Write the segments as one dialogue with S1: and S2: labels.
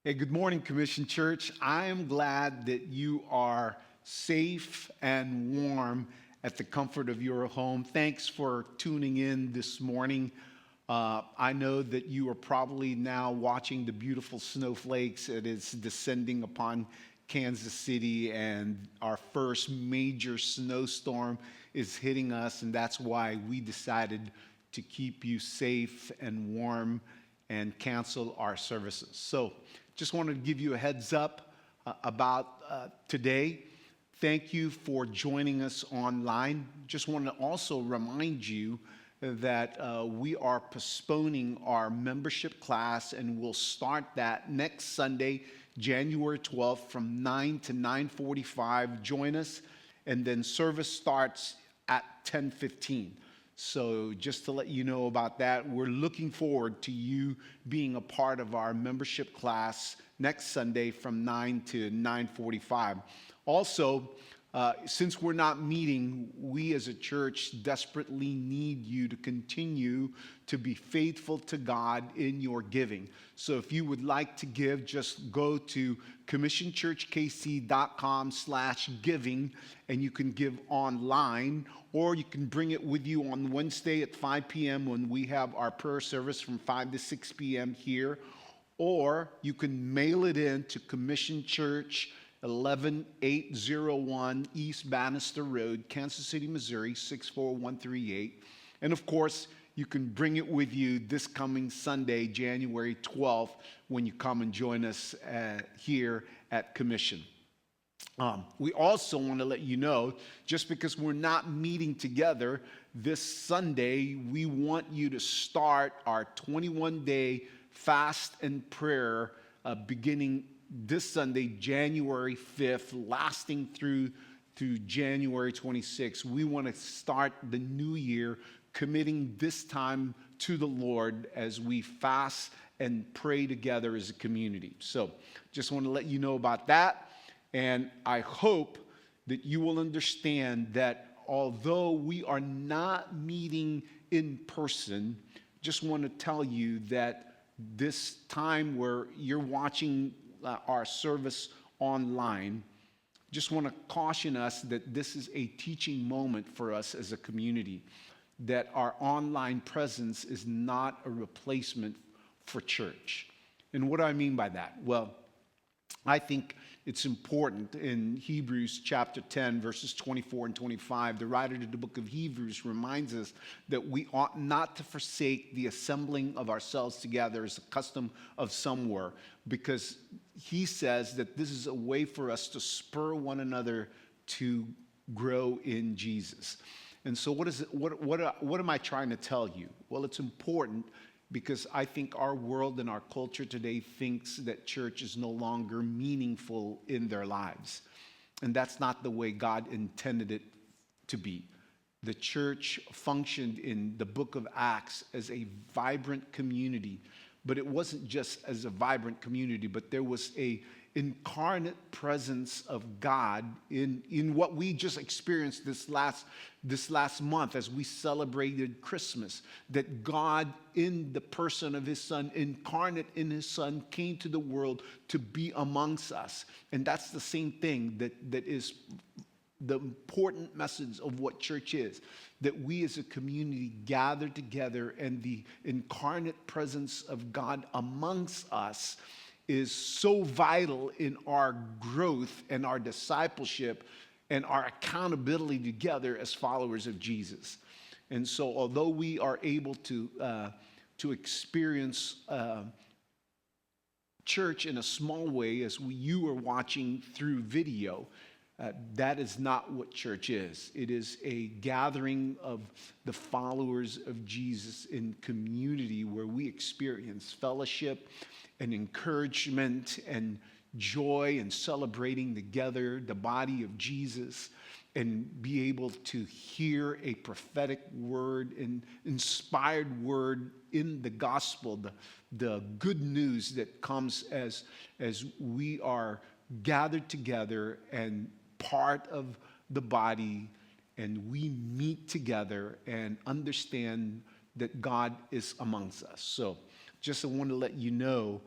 S1: Hey, good morning, Commission Church. I am glad that you are safe and warm at the comfort of your home. Thanks for tuning in this morning. I know that you are probably now watching the beautiful snowflakes that is descending upon Kansas City, and our first major snowstorm is hitting us, and that's why we decided to keep you safe and warm and cancel our services. So, just wanted to give you a heads up about today. Thank you for joining us online. Just want to also remind you that we are postponing our membership class, and we'll start that next Sunday, January 12th from 9 to 9:45. Join us, and then service starts at 10:15. So just to let you know about that, we're looking forward to you being a part of our membership class next Sunday from 9 to 9:45. Also, since we're not meeting, we as a church desperately need you to continue to be faithful to God in your giving. So if you would like to give, just go to commissionchurchkc.com/giving, and you can give online, or you can bring it with you on Wednesday at 5 p.m. when we have our prayer service from 5 to 6 p.m. here, or you can mail it in to Commission Church, 11801 East Bannister Road, Kansas City, Missouri, 64138. And of course, you can bring it with you this coming Sunday, January 12th, when you come and join us here at Commission. We also want to let you know, just because we're not meeting together this Sunday, we want you to start our 21-day fast and prayer beginning this Sunday, January 5th, lasting through January 26th. We want to start the new year committing this time to the Lord as we fast and pray together as a community. So just want to let you know about that. And I hope that you will understand that although we are not meeting in person, just want to tell you that this time where you're watching our service online, just want to caution us that this is a teaching moment for us as a community, that our online presence is not a replacement for church. And what do I mean by that? Well, I think it's important in Hebrews chapter 10, verses 24 and 25. The writer of the book of Hebrews reminds us that we ought not to forsake the assembling of ourselves together as a custom of some were, because he says that this is a way for us to spur one another to grow in Jesus. And so what am I trying to tell you? Well, it's important because I think our world and our culture today thinks that church is no longer meaningful in their lives. And that's not the way God intended it to be. The church functioned in the book of Acts as a vibrant community, but it wasn't just as a vibrant community, but there was a incarnate presence of God in what we just experienced this last month as we celebrated Christmas, that God in the person of his Son, incarnate in his Son, came to the world to be amongst us. And that's the same thing that is the important message of what church is, that we as a community gather together, and the incarnate presence of God amongst us is so vital in our growth and our discipleship and our accountability together as followers of Jesus. And so although we are able to experience church in a small way as you are watching through video, that is not what church is. It is a gathering of the followers of Jesus in community where we experience fellowship and encouragement and joy and celebrating together the body of Jesus, and be able to hear a prophetic word and inspired word in the gospel, the good news that comes as we are gathered together and part of the body, and we meet together and understand that God is amongst us. So just I want to let you know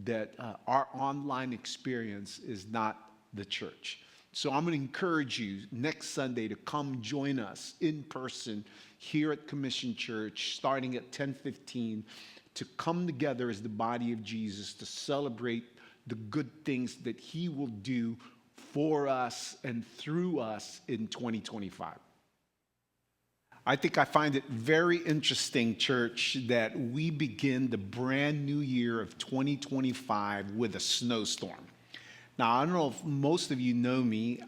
S1: that our online experience is not the church. So I'm going to encourage you next Sunday to come join us in person here at Commission Church, starting at 10:15, to come together as the body of Jesus to celebrate the good things that he will do for us and through us in 2025. I think I find it very interesting, church, that we begin the brand new year of 2025 with a snowstorm. Now, I don't know if most of you know me.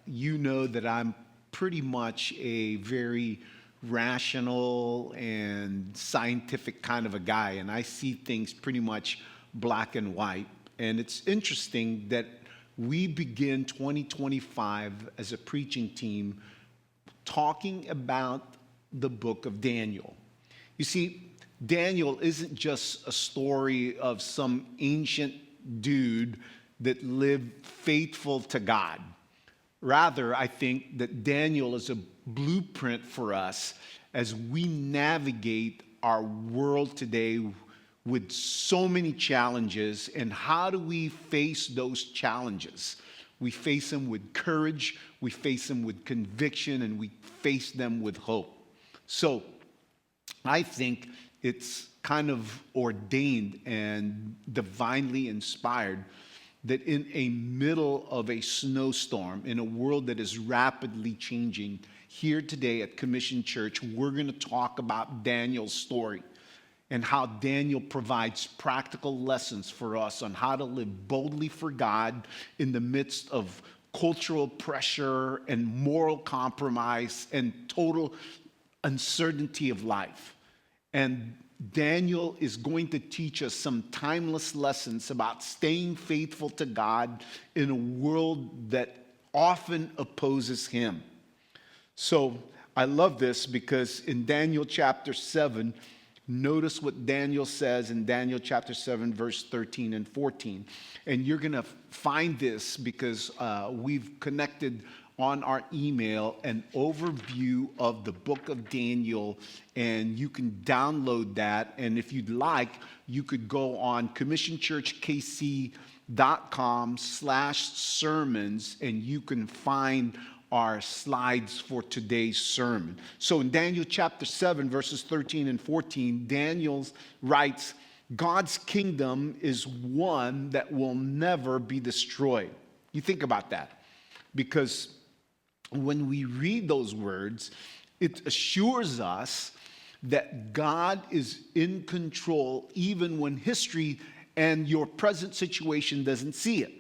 S1: You know that I'm pretty much a very rational and scientific kind of a guy, and I see things pretty much black and white. And it's interesting that we begin 2025 as a preaching team talking about the book of Daniel. You see, Daniel isn't just a story of some ancient dude that lived faithful to God. Rather, I think that Daniel is a blueprint for us as we navigate our world today with so many challenges. And how do we face those challenges? We face them with courage, we face them with conviction, and we face them with hope. So I think it's kind of ordained and divinely inspired that in a middle of a snowstorm, in a world that is rapidly changing, here today at Commission Church, we're going to talk about Daniel's story and how Daniel provides practical lessons for us on how to live boldly for God in the midst of cultural pressure and moral compromise and total uncertainty of life. And Daniel is going to teach us some timeless lessons about staying faithful to God in a world that often opposes him. So I love this because in Daniel chapter 7, notice what Daniel says in Daniel chapter 7, verse 13 and 14. And you're going to find this because we've connected on our email an overview of the book of Daniel, and you can download that. And if you'd like, you could go on commissionchurchkc.com/sermons, and you can find our slides for today's sermon. So in Daniel chapter 7, verses 13 and 14, Daniel writes, God's kingdom is one that will never be destroyed. You think about that, because when we read those words, it assures us that God is in control even when history and your present situation doesn't see it.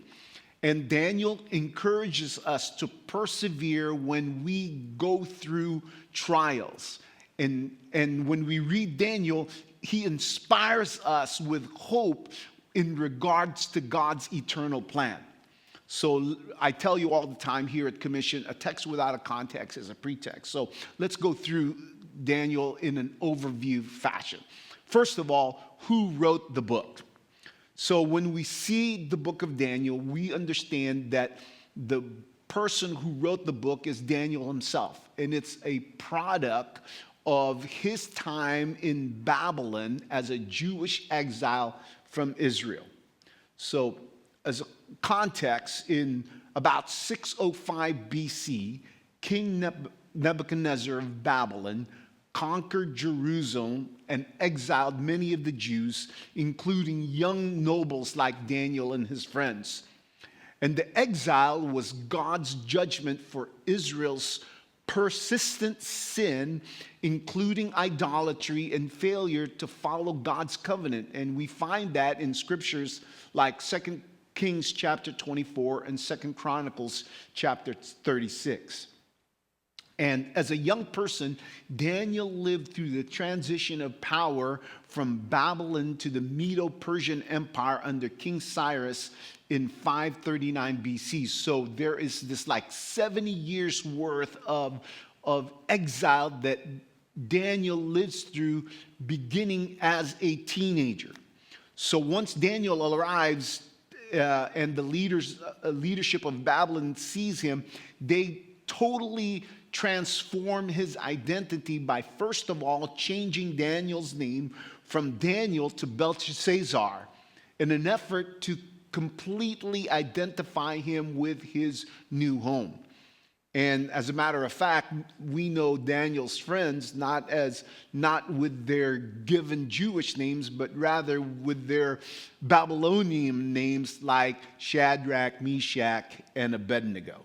S1: And Daniel encourages us to persevere when we go through trials. And when we read Daniel, he inspires us with hope in regards to God's eternal plan. So I tell you all the time here at Commission, a text without a context is a pretext. So let's go through Daniel in an overview fashion. First of all, who wrote the book? So when we see the book of Daniel, we understand that the person who wrote the book is Daniel himself. And it's a product of his time in Babylon as a Jewish exile from Israel. So as a context, in about 605 BC, King Nebuchadnezzar of Babylon conquered Jerusalem and exiled many of the Jews, including young nobles like Daniel and his friends. And the exile was God's judgment for Israel's persistent sin, including idolatry and failure to follow God's covenant. And we find that in scriptures like 2 Kings chapter 24 and 2 Chronicles chapter 36. And as a young person, Daniel lived through the transition of power from Babylon to the Medo-Persian Empire under King Cyrus in 539 BC. So there is this like 70 years worth of exile that Daniel lives through beginning as a teenager. So once Daniel arrives and the leadership of Babylon sees him, they totally transform his identity by, first of all, changing Daniel's name from Daniel to Belteshazzar. in an effort to completely identify him with his new home. And as a matter of fact, we know Daniel's friends not with their given Jewish names, but rather with their Babylonian names like Shadrach, Meshach, and Abednego.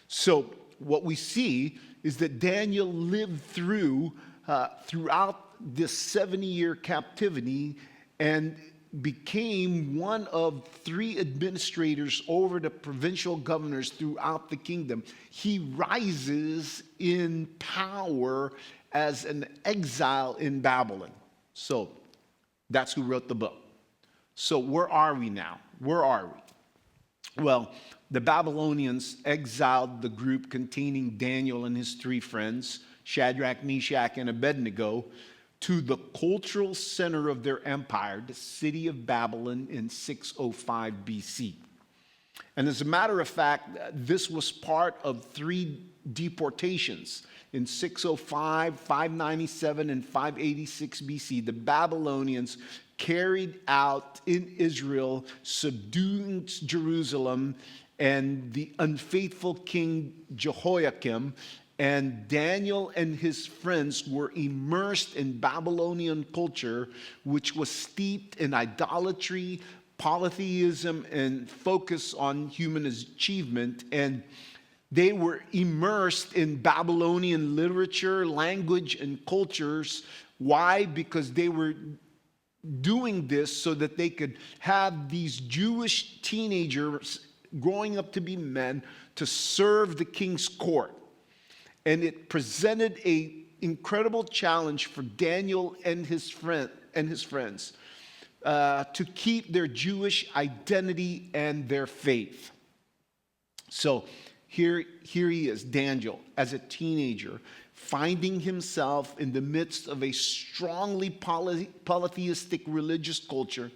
S1: So what we see is that Daniel lived throughout this 70-year captivity and became one of 3 administrators over the provincial governors throughout the kingdom. He rises in power as an exile in Babylon. So that's who wrote the book. So where are we now? Where are we? Well, the Babylonians exiled the group containing Daniel and his 3 friends, Shadrach, Meshach, and Abednego, to the cultural center of their empire, the city of Babylon, in 605 BC. And as a matter of fact, this was part of 3 deportations. In 605, 597, and 586 BC, the Babylonians carried out in Israel, subduing Jerusalem and the unfaithful king Jehoiakim. And Daniel and his friends were immersed in Babylonian culture, which was steeped in idolatry, polytheism, and focus on human achievement. And they were immersed in Babylonian literature, language, and cultures. Why? Because they were doing this so that they could have these Jewish teenagers growing up to be men to serve the king's court. And it presented an incredible challenge for Daniel and his friends to keep their Jewish identity and their faith. So here he is, Daniel, as a teenager, finding himself in the midst of a strongly polytheistic religious culture,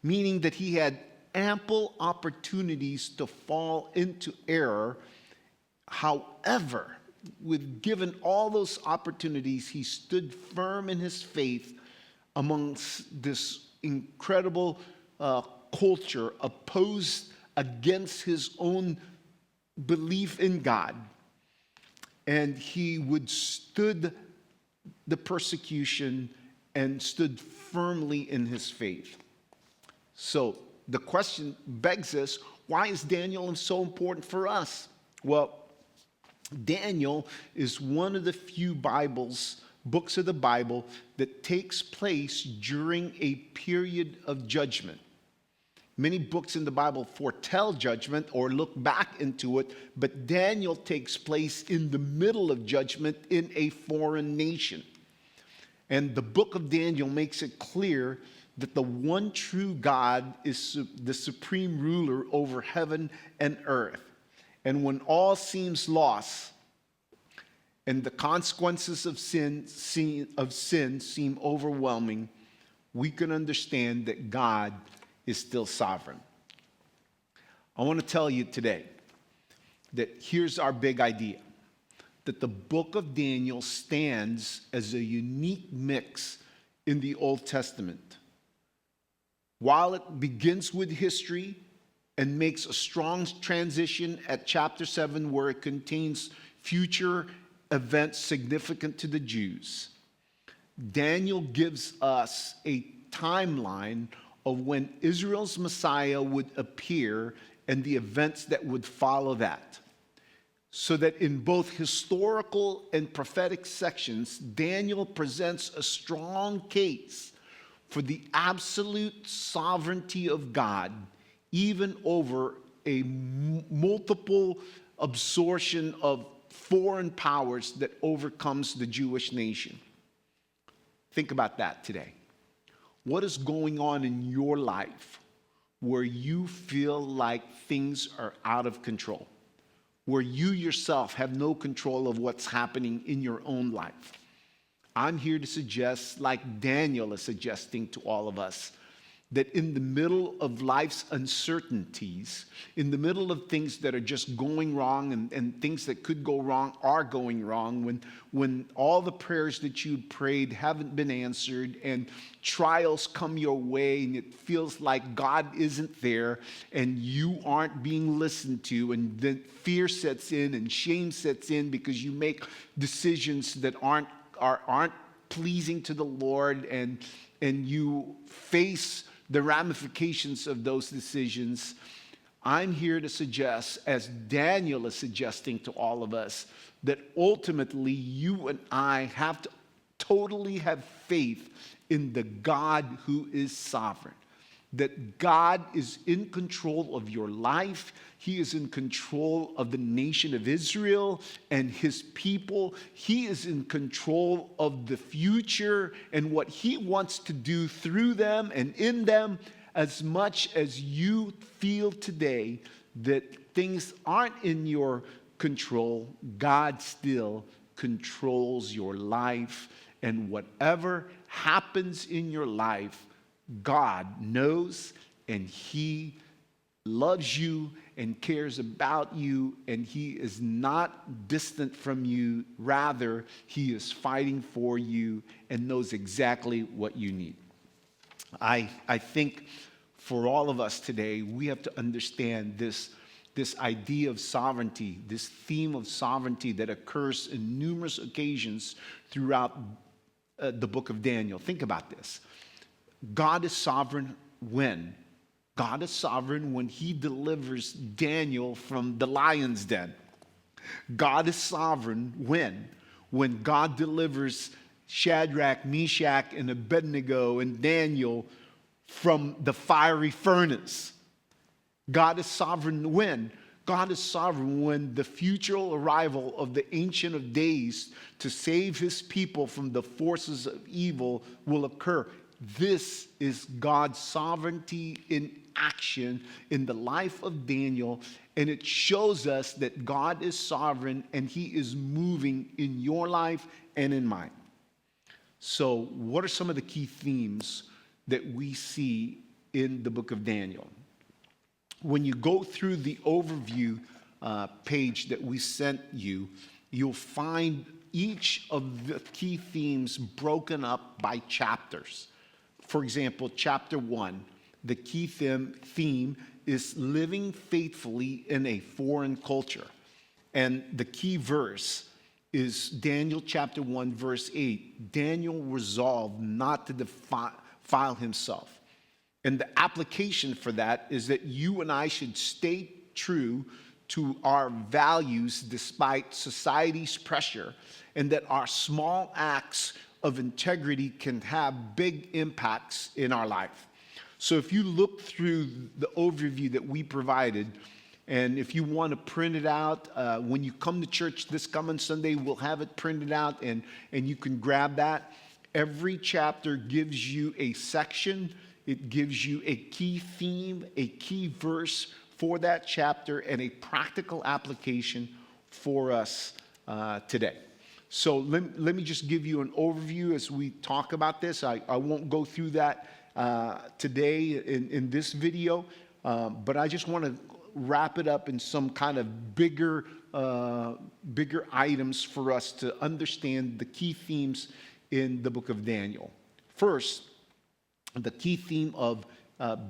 S1: meaning that he had ample opportunities to fall into error. However, given all those opportunities, he stood firm in his faith amongst this incredible culture opposed against his own belief in God. And he withstood the persecution and stood firmly in his faith. So the question begs us, why is Daniel so important for us? Well, Daniel is one of the few books of the Bible that takes place during a period of judgment. Many books in the Bible foretell judgment or look back into it, but Daniel takes place in the middle of judgment in a foreign nation. And the book of Daniel makes it clear that the one true God is the supreme ruler over heaven and earth. And when all seems lost and the consequences of sin seem overwhelming, we can understand that God is still sovereign. I want to tell you today that here's our big idea, that the book of Daniel stands as a unique mix in the Old Testament. While it begins with history and makes a strong transition at chapter 7 where it contains future events significant to the Jews, Daniel gives us a timeline of when Israel's Messiah would appear and the events that would follow that. So that in both historical and prophetic sections, Daniel presents a strong case for the absolute sovereignty of God, even over a multiple absorption of foreign powers that overcomes the Jewish nation. Think about that today. What is going on in your life where you feel like things are out of control? Where you yourself have no control of what's happening in your own life? I'm here to suggest, like Daniel is suggesting to all of us, that in the middle of life's uncertainties, in the middle of things that are just going wrong and things that could go wrong are going wrong, when all the prayers that you prayed haven't been answered and trials come your way and it feels like God isn't there and you aren't being listened to, and then fear sets in and shame sets in because you make decisions that aren't pleasing to the Lord, and you face the ramifications of those decisions. I'm here to suggest, as Daniel is suggesting to all of us, that ultimately you and I have to totally have faith in the God who is sovereign. That God is in control of your life. He is in control of the nation of Israel and his people. He is in control of the future and what he wants to do through them and in them. As much as you feel today that things aren't in your control, God still controls your life. And whatever happens in your life, God knows, and he loves you and cares about you, and he is not distant from you. Rather, he is fighting for you and knows exactly what you need. I think for all of us today, we have to understand this idea of sovereignty, this theme of sovereignty that occurs in numerous occasions throughout the book of Daniel. Think about this. God is sovereign when? God is sovereign when he delivers Daniel from the lion's den. God is sovereign when? When God delivers Shadrach, Meshach, and Abednego and Daniel from the fiery furnace. God is sovereign when? God is sovereign when the future arrival of the Ancient of Days to save his people from the forces of evil will occur. This is God's sovereignty in action in the life of Daniel, and it shows us that God is sovereign and he is moving in your life and in mine. So, what are some of the key themes that we see in the book of Daniel? When you go through the overview page that we sent you, you'll find each of the key themes broken up by chapters. For example, chapter 1, the key theme is living faithfully in a foreign culture. And the key verse is Daniel chapter 1, verse 8. Daniel resolved not to defile himself. And the application for that is that you and I should stay true to our values despite society's pressure, and that our small acts of integrity can have big impacts in our life. So if you look through the overview that we provided, and if you want to print it out, when you come to church this coming Sunday, we'll have it printed out, and you can grab that. Every chapter gives you a section. It gives you a key theme, a key verse for that chapter, and a practical application for us today. So let me just give you an overview as we talk about this. I won't go through that today in this video, but I just want to wrap it up in some kind of bigger items for us to understand the key themes in the book of Daniel. First, the key theme of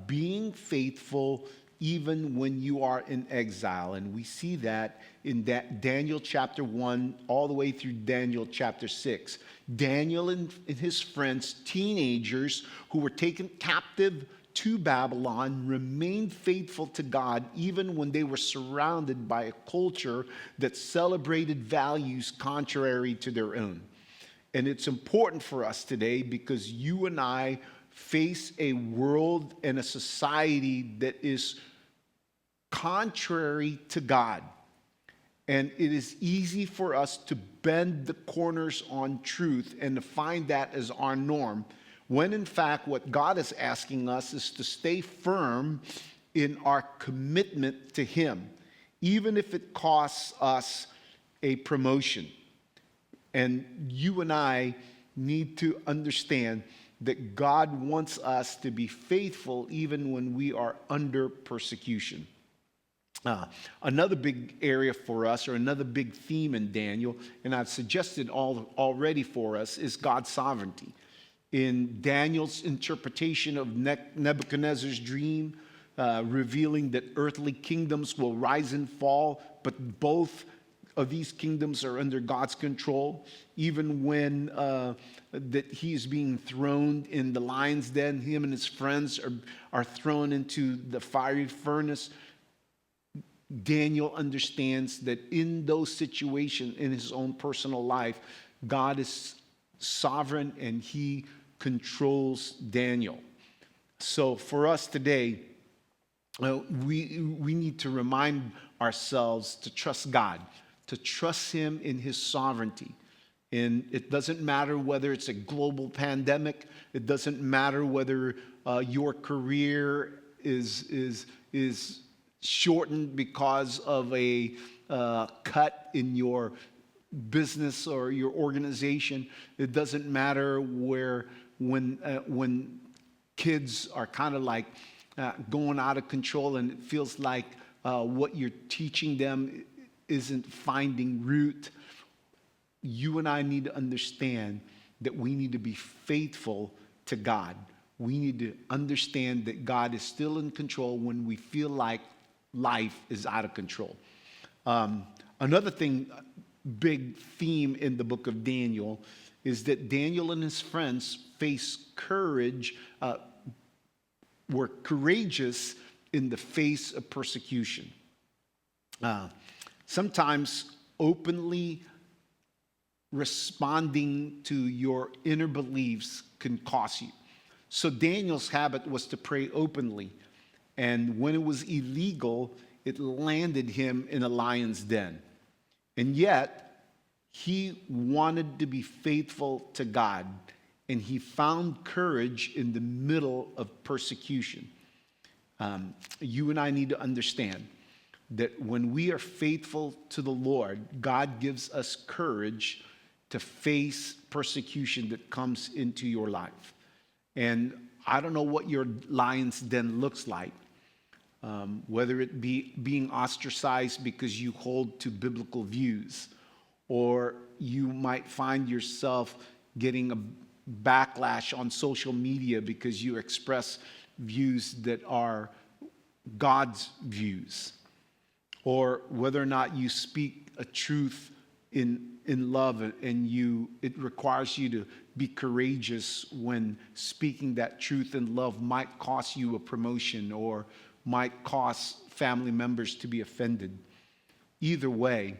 S1: being faithful even when you are in exile. And we see that in Daniel chapter 1 all the way through Daniel chapter 6. Daniel and his friends, teenagers who were taken captive to Babylon, remained faithful to God even when they were surrounded by a culture that celebrated values contrary to their own. And it's important for us today because you and I face a world and a society that is contrary to God. And it is easy for us to bend the corners on truth and to find that as our norm, when in fact what God is asking us is to stay firm in our commitment to Him, even if it costs us a promotion. And you and I need to understand that God wants us to be faithful even when we are under persecution. Another big area for us, or another big theme in Daniel, and I've suggested already for us, is God's sovereignty. In Daniel's interpretation of Nebuchadnezzar's dream, revealing that earthly kingdoms will rise and fall, but both of these kingdoms are under God's control. Even when that he is being thrown in the lion's den, him and his friends are thrown into the fiery furnace. Daniel understands that in those situations, in his own personal life, God is sovereign and he controls Daniel. So for us today, we need to remind ourselves to trust God, to trust him in his sovereignty. And it doesn't matter whether it's a global pandemic. It doesn't matter whether your career is shortened because of a cut in your business or your organization. It doesn't matter when kids are kind of like going out of control and it feels like what you're teaching them isn't finding root. You and I need to understand that we need to be faithful to God. We need to understand that God is still in control when we feel like life is out of control. Another thing, big theme in the book of Daniel, is that Daniel and his friends were courageous in the face of persecution. Sometimes openly responding to your inner beliefs can cost you. So Daniel's habit was to pray openly. And when it was illegal, it landed him in a lion's den. And yet, he wanted to be faithful to God. And he found courage in the middle of persecution. You and I need to understand that when we are faithful to the Lord, God gives us courage to face persecution that comes into your life. And I don't know what your lion's den looks like. Whether it be being ostracized because you hold to biblical views, or you might find yourself getting a backlash on social media because you express views that are God's views, or whether or not you speak a truth in love and it requires you to be courageous when speaking that truth in love might cost you a promotion or might cause family members to be offended. Either way,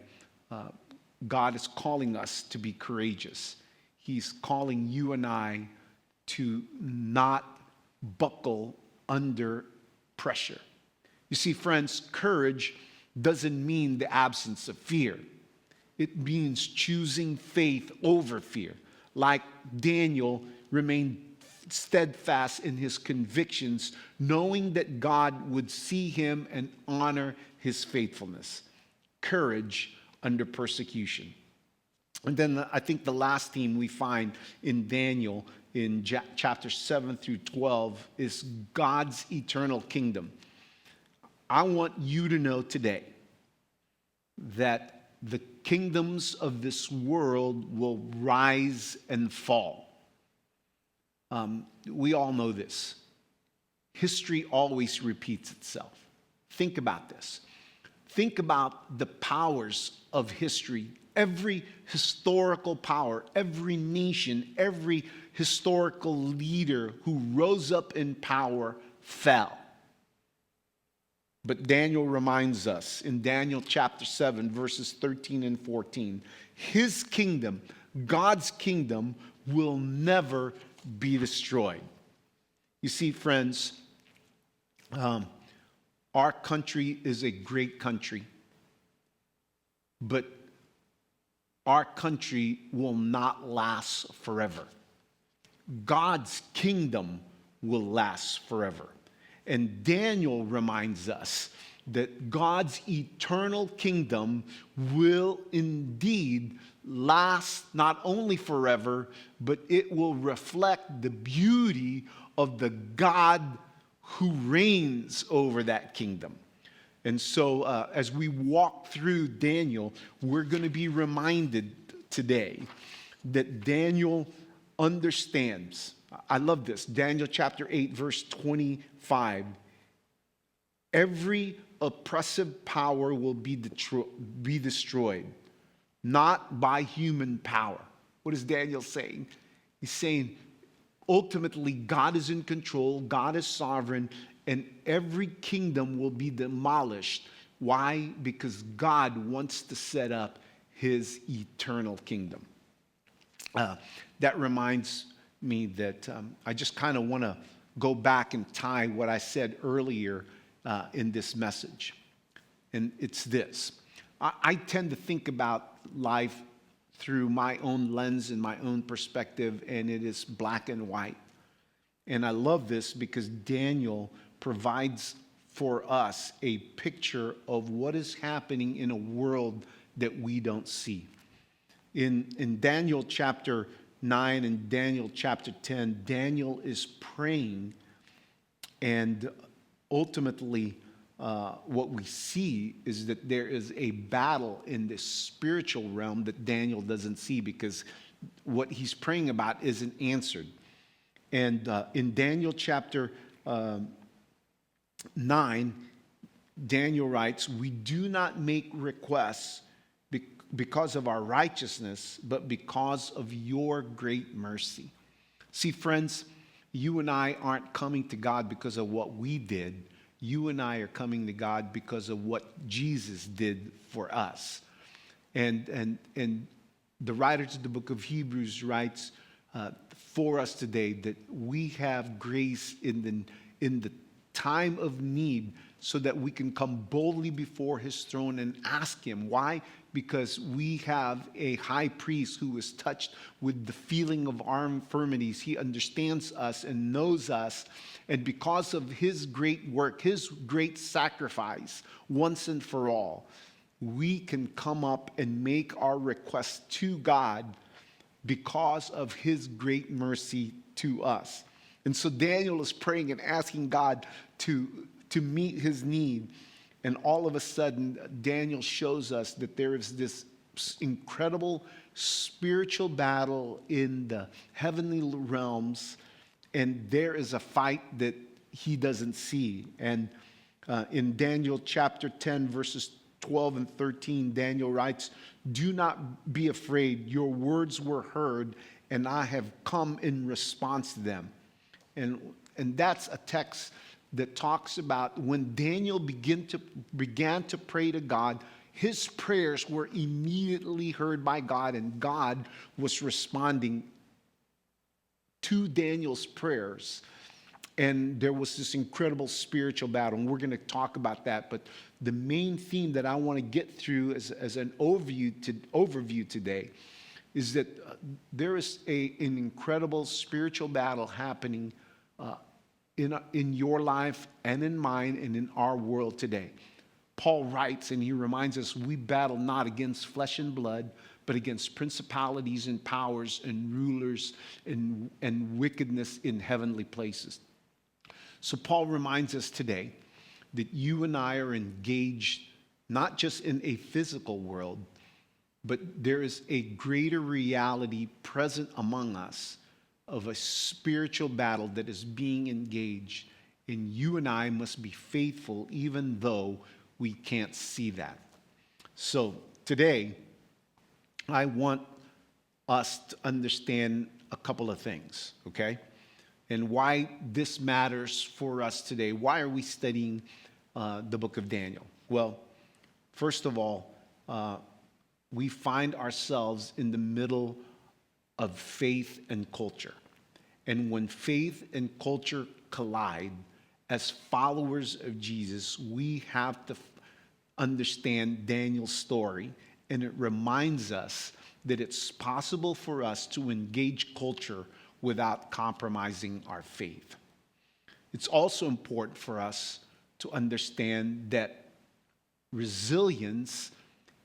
S1: God is calling us to be courageous. He's calling you and I to not buckle under pressure. You see, friends, courage doesn't mean the absence of fear. It means choosing faith over fear. Like Daniel remained steadfast in his convictions, knowing that God would see him and honor his faithfulness. Courage under persecution. And then I think the last theme we find in Daniel in chapters 7 through 12 is God's eternal kingdom. I want you to know today that the kingdoms of this world will rise and fall. We all know this. History always repeats itself. Think about this. Think about the powers of history. Every historical power, every nation, every historical leader who rose up in power fell. But Daniel reminds us in Daniel chapter 7, verses 13 and 14, his kingdom, God's kingdom, will never be destroyed. You see, friends, our country is a great country, but our country will not last forever. God's kingdom will last forever. And Daniel reminds us that God's eternal kingdom will indeed last not only forever, but it will reflect the beauty of the God who reigns over that kingdom. And so as we walk through Daniel, we're going to be reminded today that Daniel understands. I love this. Daniel chapter 8, verse 25. Every oppressive power will be destroyed, not by human power. What is Daniel saying? He's saying, ultimately, God is in control, God is sovereign, and every kingdom will be demolished. Why? Because God wants to set up his eternal kingdom. That reminds me that I just kind of want to go back and tie what I said earlier in this message. And it's this. I tend to think about life through my own lens and my own perspective, and it is black and white. And I love this because Daniel provides for us a picture of what is happening in a world that we don't see. In Daniel chapter 9 and Daniel chapter 10, Daniel is praying, and ultimately what we see is that there is a battle in this spiritual realm that Daniel doesn't see because what he's praying about isn't answered. And in Daniel chapter 9, Daniel writes, "We do not make requests because of our righteousness, but because of your great mercy." See, friends, you and I aren't coming to God because of what we did. You and I are coming to God because of what Jesus did for us. And the writer to the book of Hebrews writes for us today that we have grace in the time of need so that we can come boldly before his throne and ask him. Why? Because we have a high priest who is touched with the feeling of our infirmities. He understands us and knows us. And because of his great work, his great sacrifice, once and for all, we can come up and make our requests to God because of his great mercy to us. And so Daniel is praying and asking God to meet his need. And all of a sudden, Daniel shows us that there is this incredible spiritual battle in the heavenly realms, and there is a fight that he doesn't see. And in Daniel chapter 10, verses 12 and 13, Daniel writes, "Do not be afraid. Your words were heard, and I have come in response to them." And that's a text that talks about when Daniel began to pray to God, his prayers were immediately heard by God, and God was responding to Daniel's prayers. And there was this incredible spiritual battle, and we're going to talk about that. But the main theme that I want to get through as an overview today is that there is an incredible spiritual battle happening in your life and in mine and in our world today. Paul writes, and he reminds us, we battle not against flesh and blood, but against principalities and powers and rulers and wickedness in heavenly places. So Paul reminds us today that you and I are engaged not just in a physical world, but there is a greater reality present among us of a spiritual battle that is being engaged, and you and I must be faithful even though we can't see that. So today, I want us to understand a couple of things, okay? And why this matters for us today. Why are we studying the book of Daniel? Well, first of all, we find ourselves in the middle of faith and culture. And when faith and culture collide, as followers of Jesus, we have to understand Daniel's story, and it reminds us that it's possible for us to engage culture without compromising our faith. It's also important for us to understand that Resilience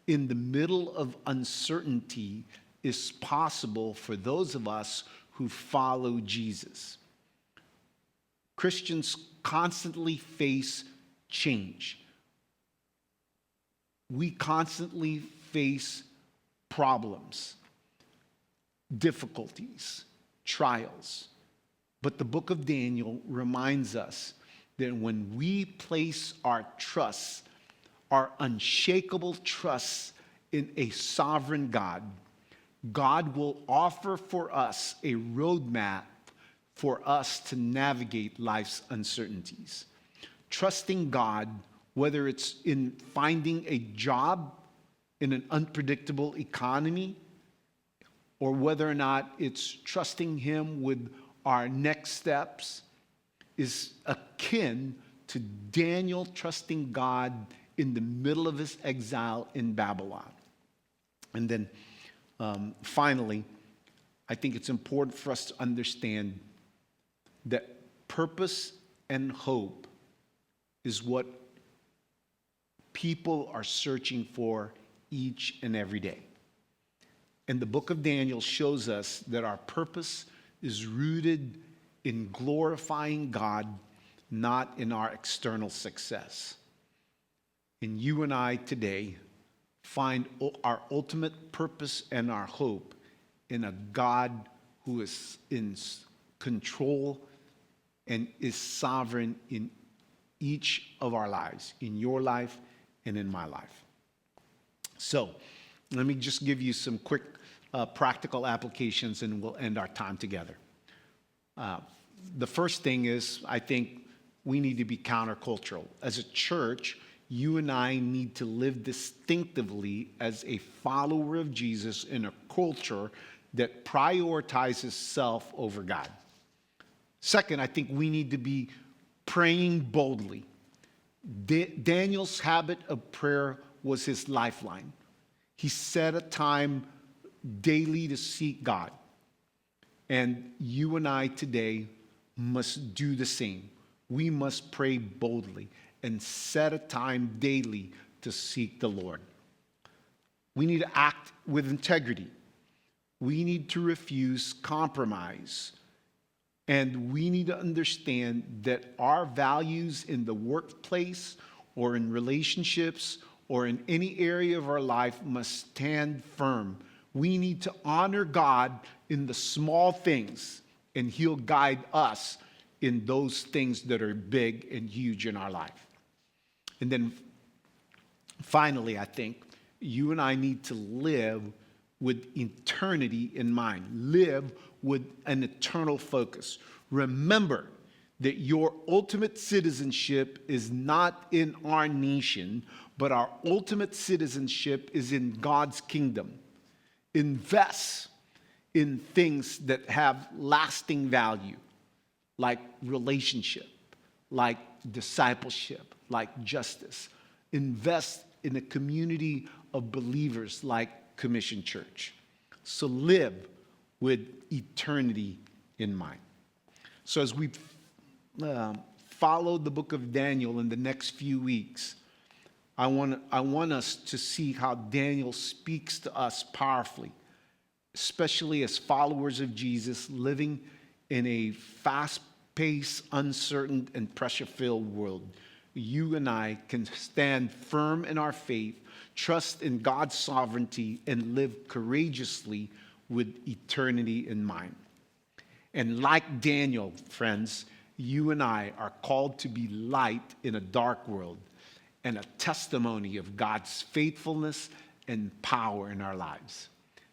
S1: in the middle of uncertainty is possible for those of us who follow Jesus. Christians constantly face change. We constantly face problems, difficulties, trials. But the book of Daniel reminds us that when we place our trust, our unshakable trust in a sovereign God, God will offer for us a roadmap for us to navigate life's uncertainties. Trusting God, whether it's in finding a job in an unpredictable economy, or whether or not it's trusting Him with our next steps, is akin to Daniel trusting God in the middle of his exile in Babylon. And then finally, I think it's important for us to understand that purpose and hope is what people are searching for each and every day. And the book of Daniel shows us that our purpose is rooted in glorifying God, not in our external success. And you and I today find our ultimate purpose and our hope in a God who is in control and is sovereign in each of our lives, in your life and in my life. So let me just give you some quick practical applications and we'll end our time together. The first thing is, I think we need to be countercultural. As a church, you and I need to live distinctively as a follower of Jesus in a culture that prioritizes self over God. Second, I think we need to be praying boldly. Daniel's habit of prayer was his lifeline. He set a time daily to seek God. And you and I today must do the same. We must pray boldly and set a time daily to seek the Lord. We need to act with integrity. We need to refuse compromise. And we need to understand that our values in the workplace or in relationships or in any area of our life must stand firm. We need to honor God in the small things, and He'll guide us in those things that are big and huge in our life. And then finally, I think you and I need to live with eternity in mind. Live with an eternal focus. Remember that your ultimate citizenship is not in our nation, but our ultimate citizenship is in God's kingdom. Invest in things that have lasting value, like relationship, like discipleship, like justice. Invest in a community of believers like Commission Church. So live with eternity in mind. So as we follow the book of Daniel in the next few weeks, I want us to see how Daniel speaks to us powerfully, especially as followers of Jesus living in a fast-paced, uncertain, and pressure-filled world. You and I can stand firm in our faith, trust in God's sovereignty, and live courageously with eternity in mind. And like Daniel, friends, you and I are called to be light in a dark world and a testimony of God's faithfulness and power in our lives.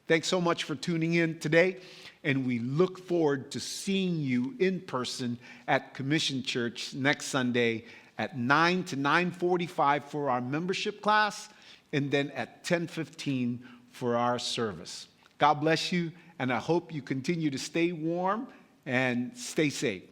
S1: Thanks so much for tuning in today, and we look forward to seeing you in person at Commission Church next Sunday at 9 to 9:45 for our membership class, and then at 10:15 for our service. God bless you, and I hope you continue to stay warm and stay safe.